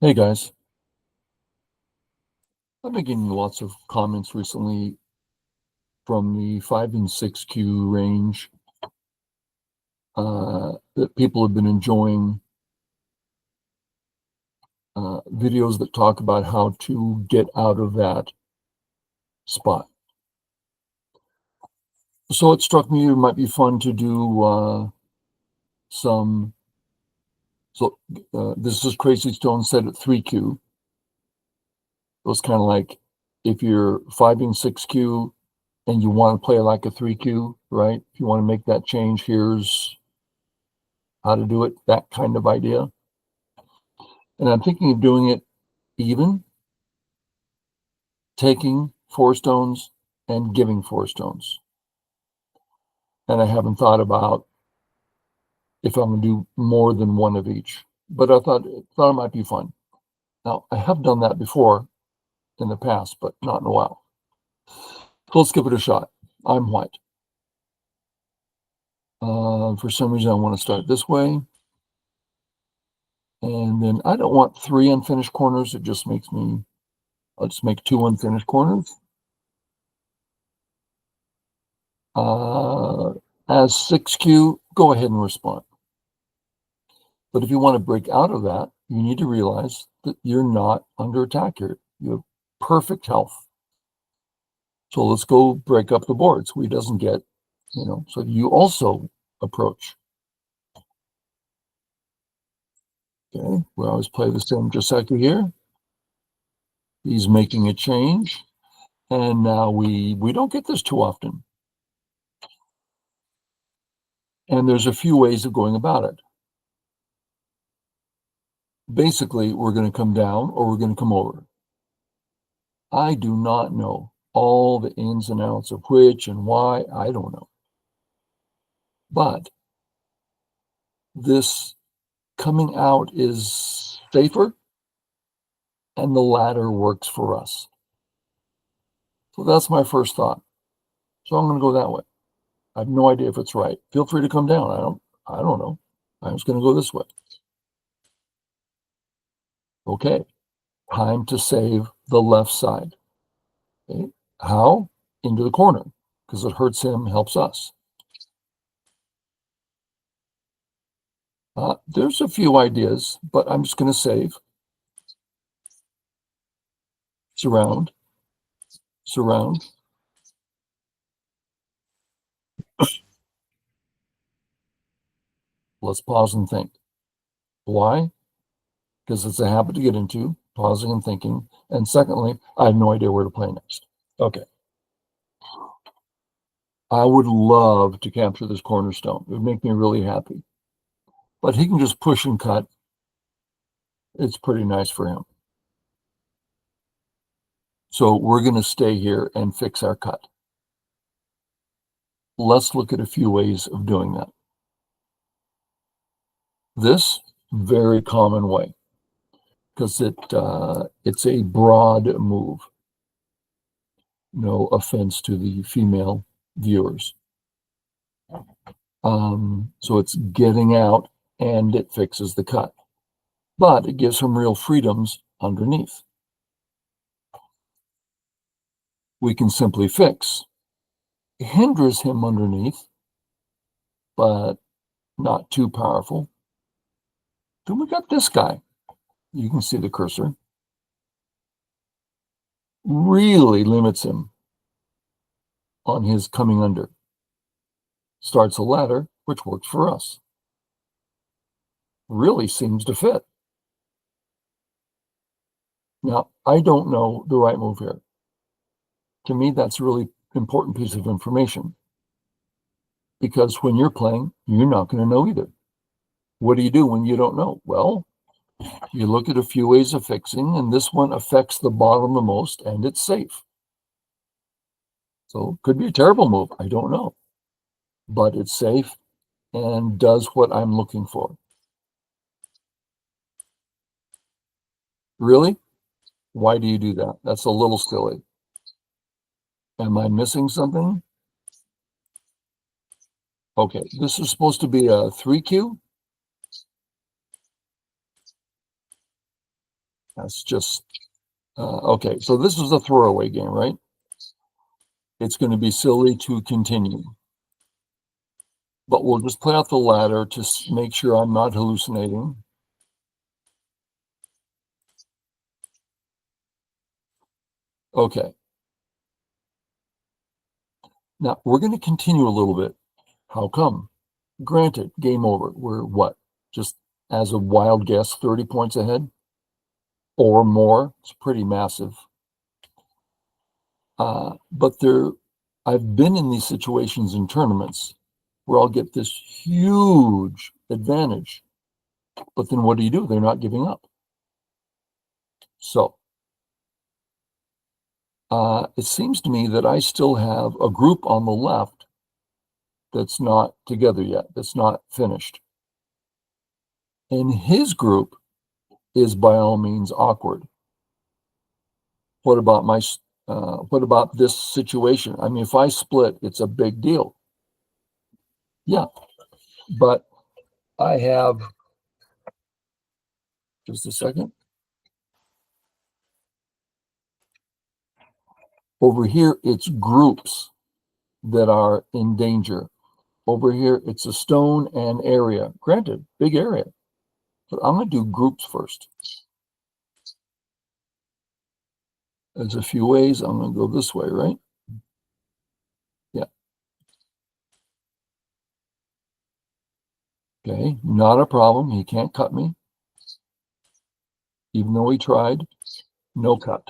Hey guys, I've been getting lots of comments recently from the 5 and 6Q range that people have been enjoying videos that talk about how to get out of that spot. So it struck me it might be fun to do some. So this is Crazy Stone set at 3Q. It was kind of like if you're 5 and 6Q and you want to play like a 3Q, right? If you want to make that change, here's how to do it, that kind of idea. And I'm thinking of doing it even, taking 4 stones and giving 4 stones. And I haven't thought about if I'm going to do more than one of each, but I thought it might be fun. Now, I have done that before in the past, but not in a while. So let's give it a shot. I'm white. For some reason, I want to start this way. And then I don't want 3 unfinished corners. It just makes me, I'll just make 2 unfinished corners. As 6Q, go ahead and respond. But if you want to break out of that, you need to realize that you're not under attack here. You have perfect health. So let's go break up the board so he doesn't get, so you also approach. Okay, we always play the same Joseki here. He's making a change. And now we don't get this too often. And there's a few ways of going about it. Basically, we're going to come down or we're going to come over. I do not know all the ins and outs of which and why. I don't know. But this coming out is safer, and the latter works for us. So that's my first thought. So I'm going to go that way. I have no idea if it's right. Feel free to come down. I don't know. I'm just going to go this way. Okay. Time to save the left side. Okay. How? Into the corner, because it hurts him, helps us. There's a few ideas, but I'm just going to save. Surround. Surround. Let's pause and think. Why? Because it's a habit to get into, pausing and thinking. And secondly, I have no idea where to play next. Okay. I would love to capture this cornerstone. It would make me really happy. But he can just push and cut. It's pretty nice for him. So we're going to stay here and fix our cut. Let's look at a few ways of doing that. This, very common way, because it's a broad move. No offense to the female viewers. So it's getting out and it fixes the cut, but it gives him real freedoms underneath. We can simply fix. It hinders him underneath, but not too powerful. Then we got this guy. You can see the cursor. Really limits him on his coming under. Starts a ladder, which works for us. Really seems to fit. Now, I don't know the right move here. To me, that's a really important piece of information. Because when you're playing, you're not going to know either. What do you do when you don't know? Well, you look at a few ways of fixing, and this one affects the bottom the most, and it's safe. So it could be a terrible move. I don't know. But it's safe and does what I'm looking for. Really? Why do you do that? That's a little silly. Am I missing something? Okay, this is supposed to be a 3Q. That's just, okay. So this is a throwaway game, right? It's going to be silly to continue. But we'll just play out the ladder to make sure I'm not hallucinating. Okay. Now, we're going to continue a little bit. How come? Granted, game over. We're what? Just as a wild guess, 30 points ahead or more. It's pretty massive. But I've been in these situations in tournaments where I'll get this huge advantage. But then what do? They're not giving up. So it seems to me that I still have a group on the left that's not together yet, that's not finished. And his group is by all means awkward. What about this situation? I mean, if I split, it's a big deal. Yeah, but I have, just a second. Over here, it's groups that are in danger. Over here, it's a stone and area. Granted, big area. But I'm going to do groups first. There's a few ways. I'm going to go this way, right? Yeah. Okay, not a problem. He can't cut me. Even though he tried, no cut.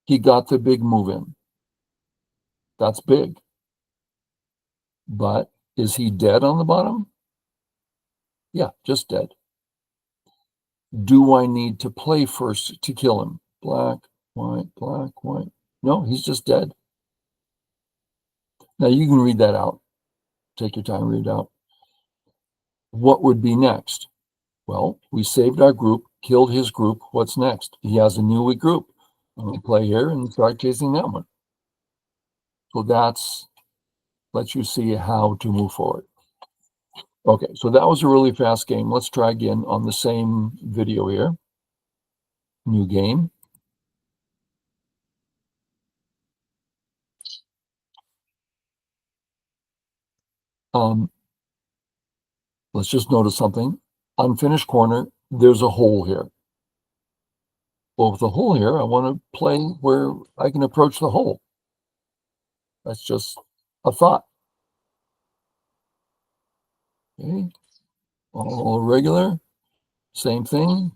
He got the big move in. That's big. But is he dead on the bottom? Yeah, just dead. Do I need to play first to kill him? Black, white, black, white. No, he's just dead. Now you can read that out. Take your time, read it out. What would be next? Well, we saved our group, killed his group. What's next? He has a new weak group. I'm going to play here and start chasing that one. So that's, lets you see how to move forward. Okay, so that was a really fast game. Let's try again on the same video here. New game. Let's just notice something. Unfinished corner, there's a hole here. Well, with the hole here, I want to play where I can approach the hole. That's just a thought. Okay, all regular, same thing.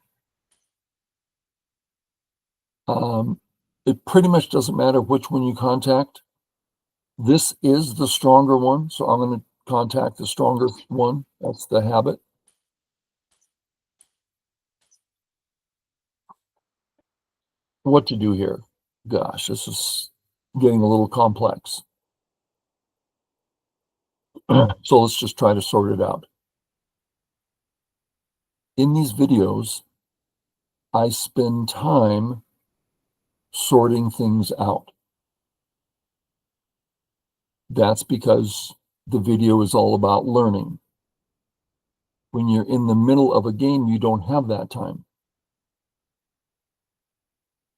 It pretty much doesn't matter which one you contact. This is the stronger one, so I'm going to contact the stronger one. That's the habit. What to do here? Gosh, this is getting a little complex. So let's just try to sort it out. In these videos, I spend time sorting things out. That's because the video is all about learning. When you're in the middle of a game, you don't have that time.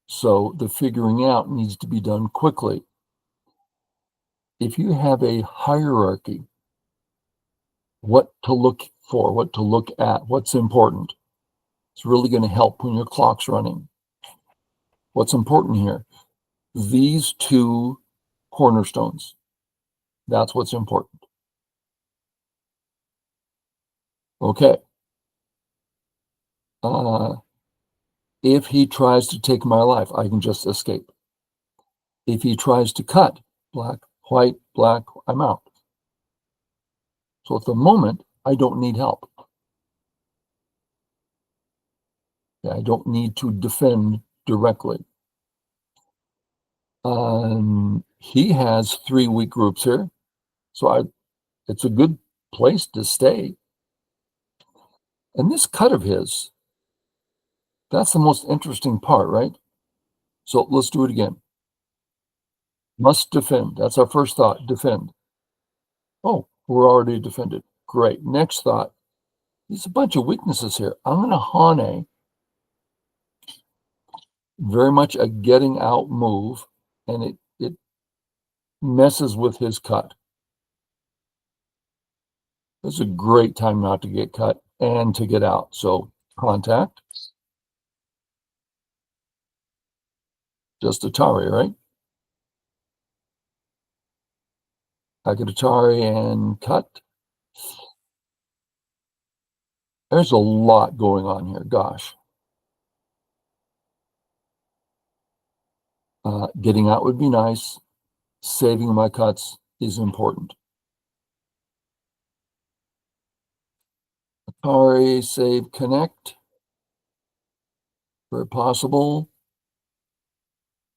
So the figuring out needs to be done quickly. If you have a hierarchy, what to look for, what to look at, what's important, it's really going to help when your clock's running. What's important here? These two cornerstones. That's what's important. Okay. If he tries to take my life, I can just escape. If he tries to cut, black, white, black, I'm out. So at the moment, I don't need help. I don't need to defend directly. He has 3 weak groups here, so it's a good place to stay. And this cut of his, that's the most interesting part, right? So let's do it again. Must defend. That's our first thought, defend. Oh, we're already defended. Great. Next thought, there's a bunch of weaknesses here. I'm going to Hane very much a getting out move, and it messes with his cut. It's a great time not to get cut and to get out. So contact, just Atari, right? I get Atari and cut. There's a lot going on here. Gosh. Getting out would be nice. Saving my cuts is important. Atari, save, connect. Where possible.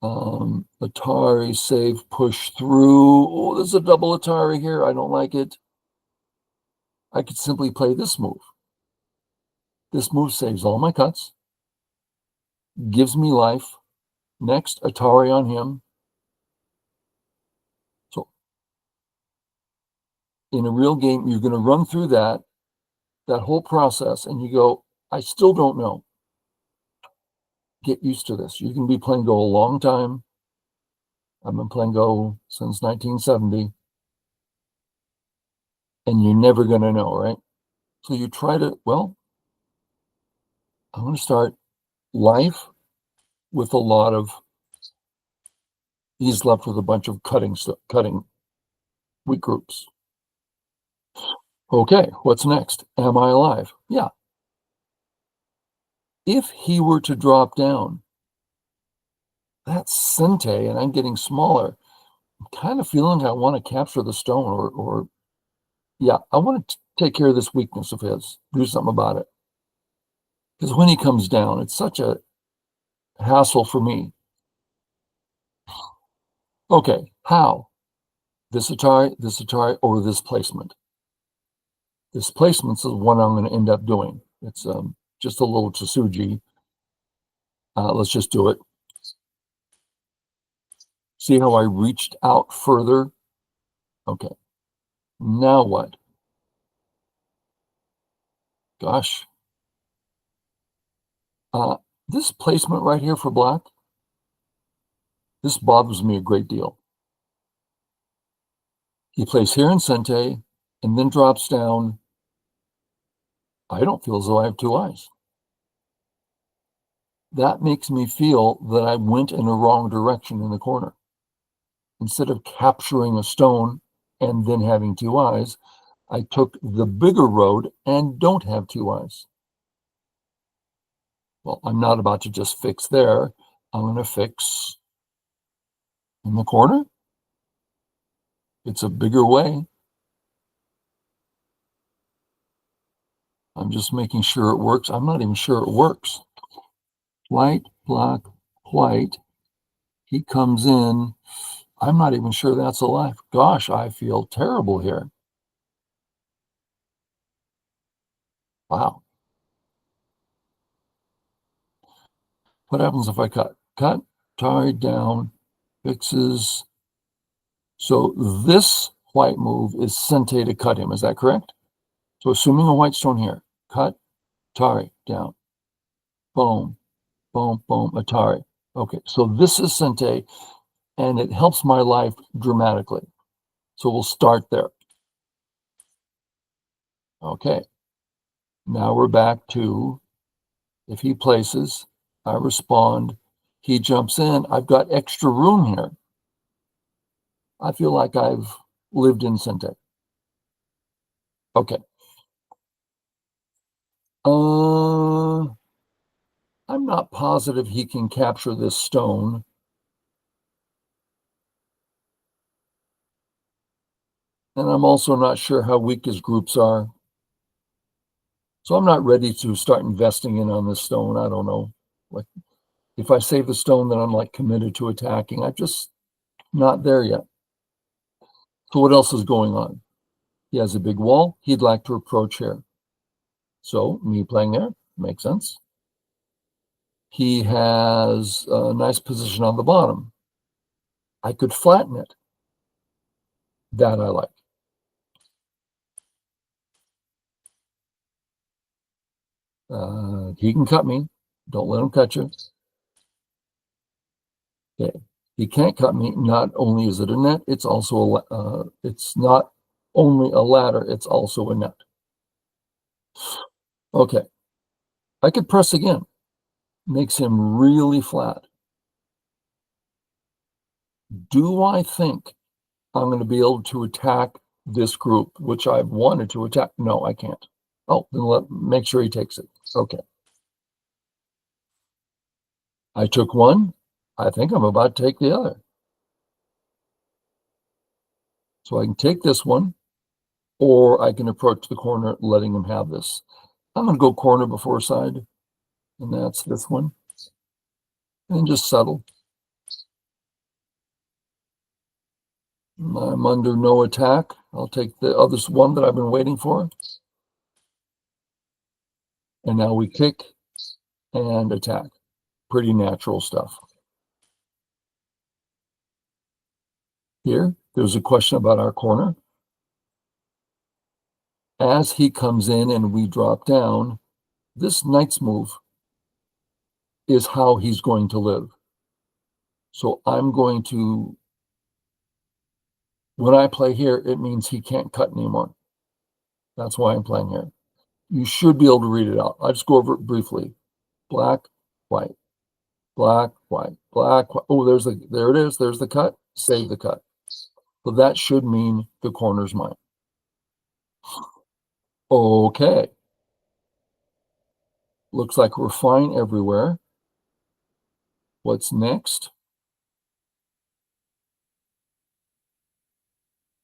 Atari, save, push through. Oh, there's a double Atari here. I don't like it. I could simply play this move. This move saves all my cuts, gives me life. Next, Atari on him. So in a real game, you're going to run through that whole process, and you go, I still don't know. Get used to this. You can be playing Go a long time. I've been playing Go since 1970, and you're never going to know, right? So you try to, well, I'm going to start life with a lot of, he's left with a bunch of cutting weak groups. Okay, what's next? Am I alive? Yeah. If he were to drop down, that's Sente, and I'm getting smaller. I'm kind of feeling I want to capture the stone, or yeah, I want to take care of this weakness of his, do something about it. Because when he comes down, it's such a hassle for me. Okay, how? This Atari, or this placement? This placement's the one I'm going to end up doing. It's just a little Tsuji. Let's just do it. See how I reached out further? Okay. Now what? Gosh. This placement right here for black, this bothers me a great deal. He plays here in Sente and then drops down. I don't feel as though I have two eyes. That makes me feel that I went in the wrong direction in the corner. Instead of capturing a stone and then having two eyes, I took the bigger road and don't have two eyes. Well, I'm not about to just fix there. I'm going to fix in the corner. It's a bigger way. I'm just making sure it works. I'm not even sure it works. White, black, white. He comes in. I'm not even sure that's alive. Gosh, I feel terrible here. Wow. What happens if I cut? Cut, tie down, fixes. So this white move is Sente to cut him. Is that correct? So assuming a white stone here, cut, Atari, down. Boom, boom, boom, Atari. Okay, so this is Sente, and it helps my life dramatically. So we'll start there. Okay, now we're back to, if he places, I respond, he jumps in, I've got extra room here. I feel like I've lived in Sente. Okay. I'm not positive he can capture this stone. And I'm also not sure how weak his groups are. So I'm not ready to start investing in on this stone. I don't know. Like, if I save the stone, then I'm like committed to attacking. I'm just not there yet. So what else is going on? He has a big wall. He'd like to approach here. So me playing there makes sense. He has a nice position on the bottom. I could flatten it. That I like. He can cut me. Don't let him cut you. Okay, he can't cut me. Not only is it a net, it's also it's not only a ladder, it's also a net. Okay, I could press again. Makes him really flat. Do I think I'm going to be able to attack this group, which I've wanted to attack? No, I can't. Oh, then make sure he takes it. Okay. I took one. I think I'm about to take the other. So I can take this one, or I can approach the corner, letting him have this. I'm going to go corner before side, and that's this one. And just settle. I'm under no attack. I'll take the other one that I've been waiting for. And now we kick and attack. Pretty natural stuff. Here, there's a question about our corner. As he comes in and we drop down, this knight's move is how he's going to live. So I'm going to, when I play here, it means he can't cut anymore. That's why I'm playing here. You should be able to read it out. I'll just go over it briefly. Black, white, black, white, black, white. Oh, there it is. There's the cut. Save the cut. So that should mean the corner's mine. Okay. Looks like we're fine everywhere. What's next?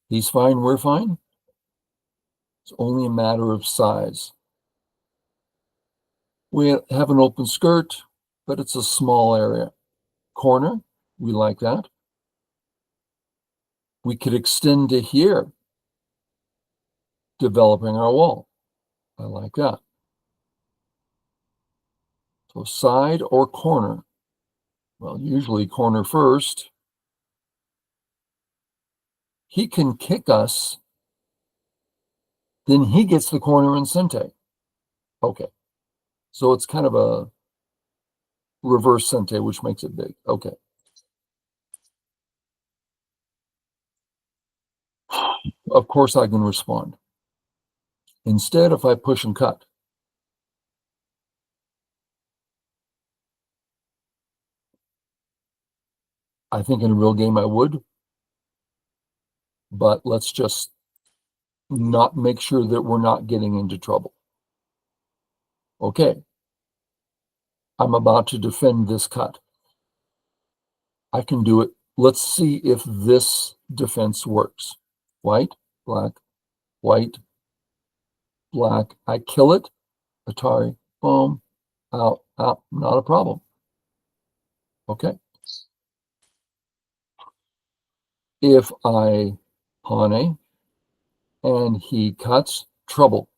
He's fine, we're fine. It's only a matter of size. We have an open skirt, but it's a small area. Corner, we like that. We could extend to here, developing our wall. I like that. So side or corner? Well, usually corner first. He can kick us, then he gets the corner in Sente. Okay. So it's kind of a reverse Sente, which makes it big. Okay. Of course I can respond. Instead, if I push and cut, I think in a real game I would, but let's just not make sure that we're not getting into trouble. Okay. I'm about to defend this cut. I can do it. Let's see if this defense works. White, black, white, black. I kill it. Atari, boom, out, out. Not a problem. Okay. If I pawn A and he cuts, trouble.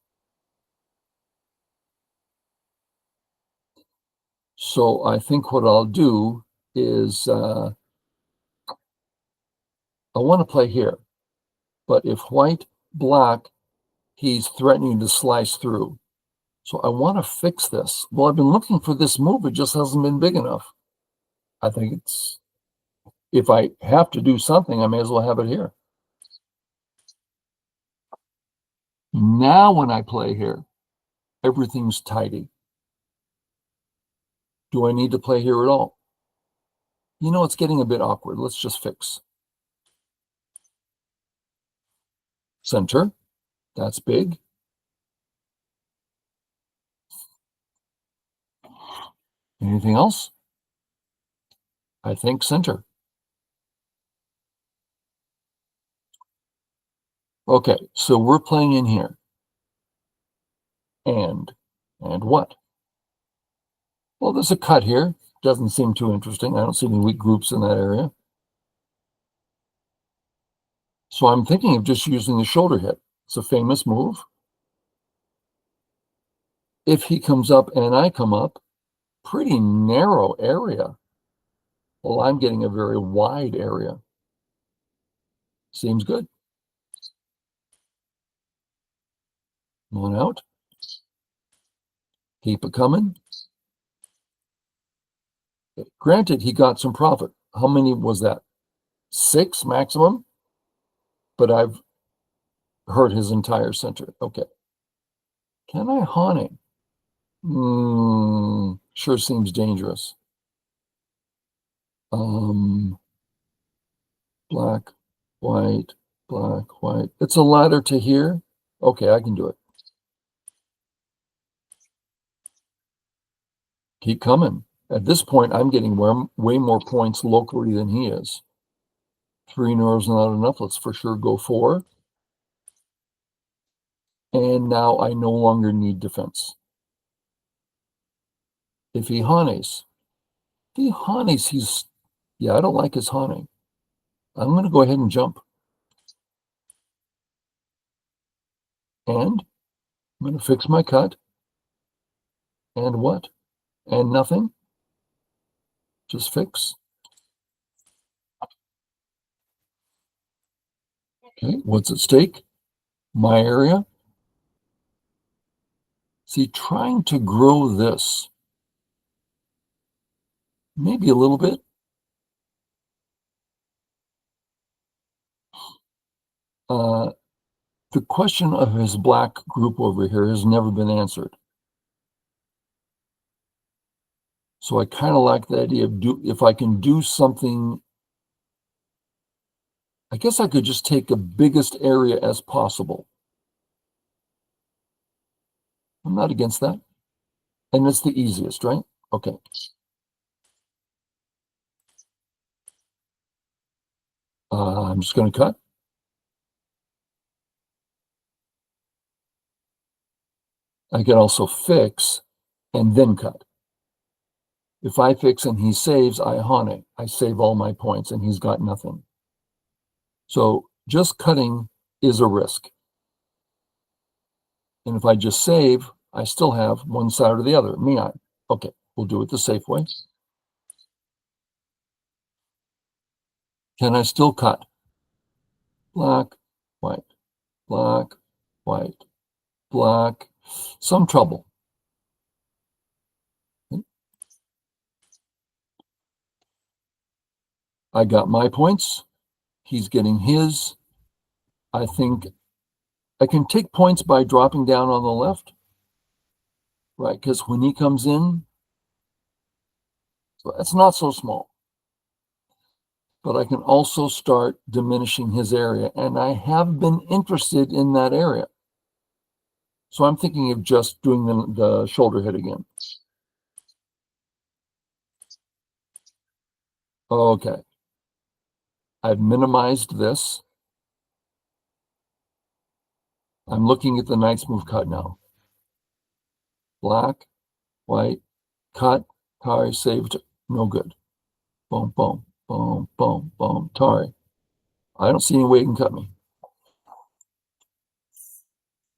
So I think what I'll do is I want to play here. But if white, black, he's threatening to slice through. So I want to fix this. Well, I've been looking for this move. It just hasn't been big enough. I think it's, if I have to do something, I may as well have it here. Now when I play here, everything's tidy. Do I need to play here at all? You know, it's getting a bit awkward. Let's just fix. Center. That's big. Anything else? I think center. Okay, so we're playing in here. And what? Well, there's a cut here. Doesn't seem too interesting. I don't see any weak groups in that area. So I'm thinking of just using the shoulder hit. It's a famous move. If he comes up and I come up, pretty narrow area. Well, I'm getting a very wide area. Seems good. One out. Keep it coming. Granted, he got some profit. how many was that? 6 maximum? But I've hurt his entire center. Okay. Can I hane? Sure seems dangerous. Black, white, black, white. It's a ladder to here. Okay, I can do it. Keep coming. At this point, I'm getting way more points locally than he is. 3 neuros not enough. Let's for sure go 4. And now I no longer need defense. If he hanes, he's, yeah, I don't like his hane. I'm going to go ahead and jump. And I'm going to fix my cut. And what? And nothing. Just fix. Okay, what's at stake? My area. See, trying to grow this, maybe a little bit. The question of his black group over here has never been answered. So I kind of like the idea of if I can do something, I guess I could just take the biggest area as possible. I'm not against that. And it's the easiest, right? Okay. I'm just going to cut. I can also fix and then cut. If I fix and he saves, I hane. I save all my points and he's got nothing. So just cutting is a risk. And if I just save, I still have one side or the other. Okay, we'll do it the safe way. Can I still cut? Black, white, black, white, black. Some trouble. I got my points. He's getting his. I think I can take points by dropping down on the left, right? Because when he comes in, so that's not so small. But I can also start diminishing his area. And I have been interested in that area. So I'm thinking of just doing the shoulder hit again. Okay. I've minimized this. I'm looking at the knight's move cut now. Black, white, cut, Tari saved, no good. Boom, boom, boom, boom, boom, Tari. I don't see any way he can cut me.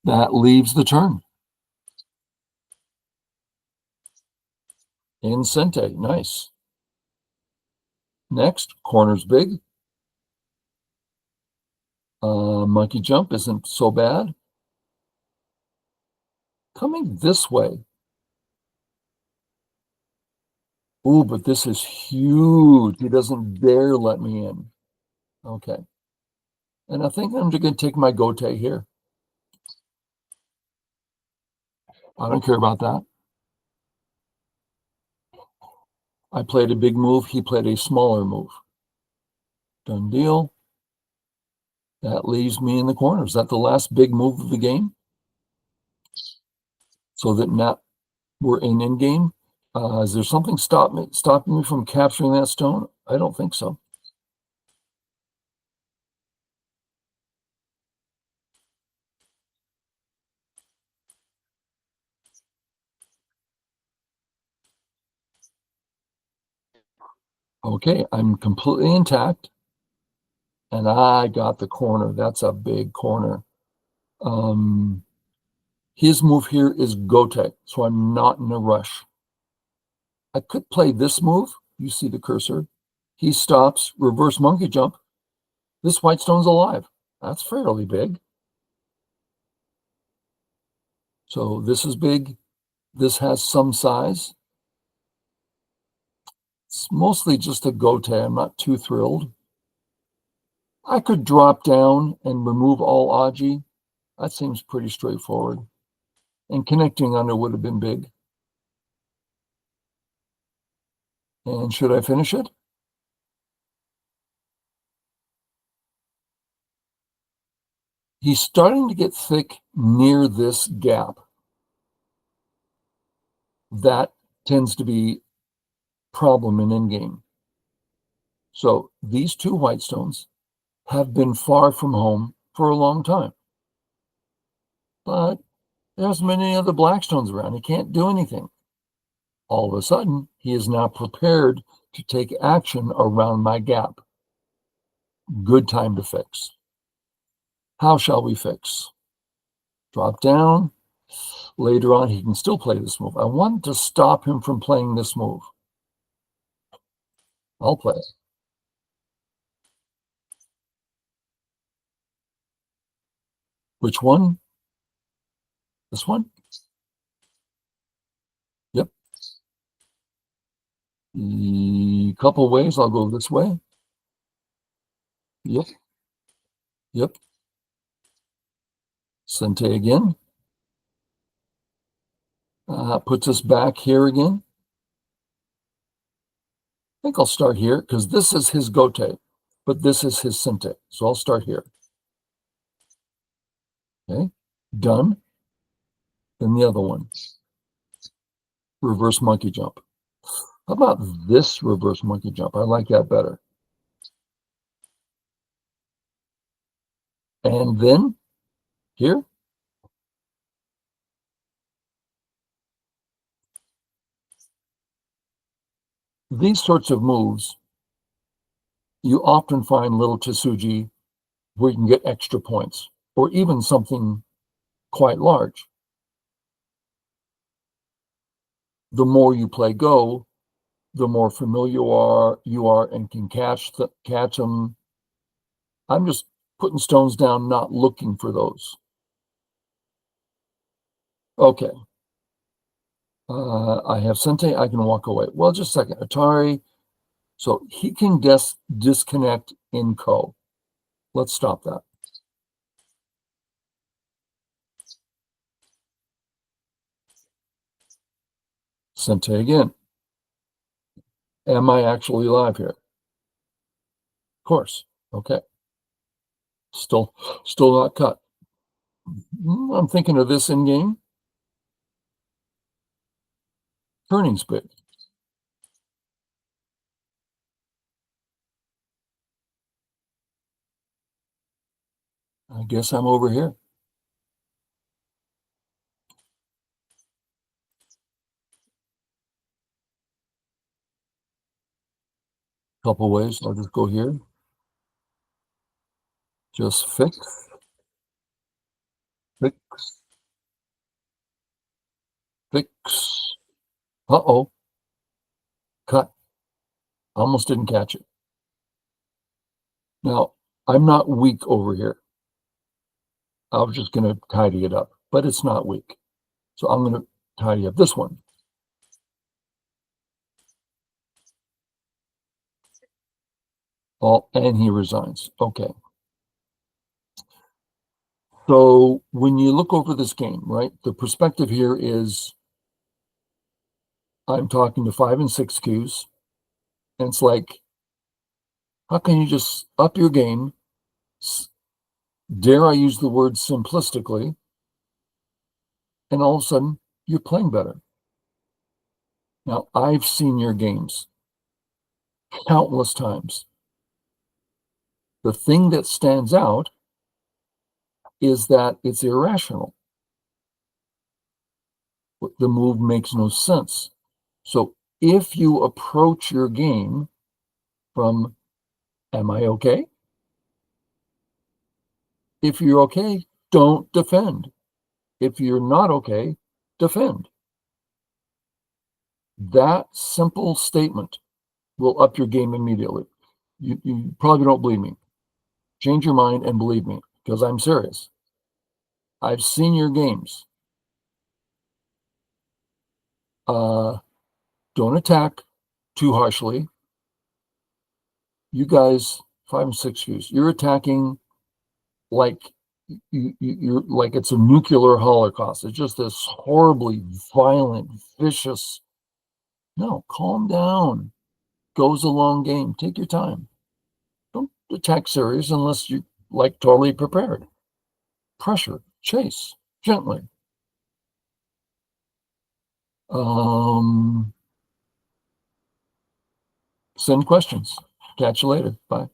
That leaves the turn. In Sente, nice. Next, corner's big. Monkey jump isn't so bad. Coming this way. Ooh, but this is huge. He doesn't dare let me in. Okay. And I think I'm just going to take my gote here. I don't care about that. I played a big move. He played a smaller move. Done deal. That leaves me in the corner. Is that the last big move of the game? So that now we're in game. Is there something stopping me from capturing that stone? I don't think so. Okay, I'm completely intact. And I got the corner. That's a big corner. His move here is gote, so I'm not in a rush. I could play this move. You see the cursor. He stops, reverse monkey jump. This white stone's alive. That's fairly big. So this is big. This has some size. It's mostly just a gote. I'm not too thrilled. I could drop down and remove all Aji. That seems pretty straightforward. And connecting under would have been big. And should I finish it? He's starting to get thick near this gap. That tends to be problem in endgame. So these two white stones have been far from home for a long time. But there's many other black stones around. He can't do anything. All of a sudden, he is now prepared to take action around my gap. Good time to fix. How shall we fix? Drop down. Later on, he can still play this move. I want to stop him from playing this move. I'll play it. Which one? This one? Yep. A couple ways. I'll go this way. Yep. Yep. Sente again. Puts us back here again. I think I'll start here because this is his gote, but this is his sente. So I'll start here. Okay. Done. Then the other one. Reverse monkey jump. How about this reverse monkey jump? I like that better. And then here. These sorts of moves, you often find little Tsuji where you can get extra points or even something quite large. The more you play Go, the more familiar you are and can catch them. I'm just putting stones down, not looking for those. Okay. I have Sente. I can walk away. Well, just a second. Atari. So he can disconnect in Ko. Let's stop that. Sente again. Am I actually live here? Of course. Okay. Still not cut. I'm thinking of this in game. Turning's big. I guess I'm over here. Couple ways. I'll just go here. Just fix. Fix. Fix. Uh-oh. Cut. Almost didn't catch it. Now, I'm not weak over here. I was just going to tidy it up, but it's not weak. So I'm going to tidy up this one. And he resigns. Okay. So when you look over this game, right, the perspective here is I'm talking to 5 and 6 Qs, and it's like, how can you just up your game? Dare I use the word simplistically? And all of a sudden, you're playing better. Now, I've seen your games countless times. The thing that stands out is that it's irrational. The move makes no sense. So if you approach your game from, am I okay? If you're okay, don't defend. If you're not okay, defend. That simple statement will up your game immediately. You probably don't believe me. Change your mind and believe me, because I'm serious. I've seen your games. Don't attack, too harshly. You guys, 5 and 6 Qs, you're attacking like you're like it's a nuclear holocaust. It's just this horribly violent, vicious. No, calm down. Goes a long game. Take your time. Don't attack serious unless you like totally prepared. Pressure, chase, gently. Send questions. Catch you later. Bye.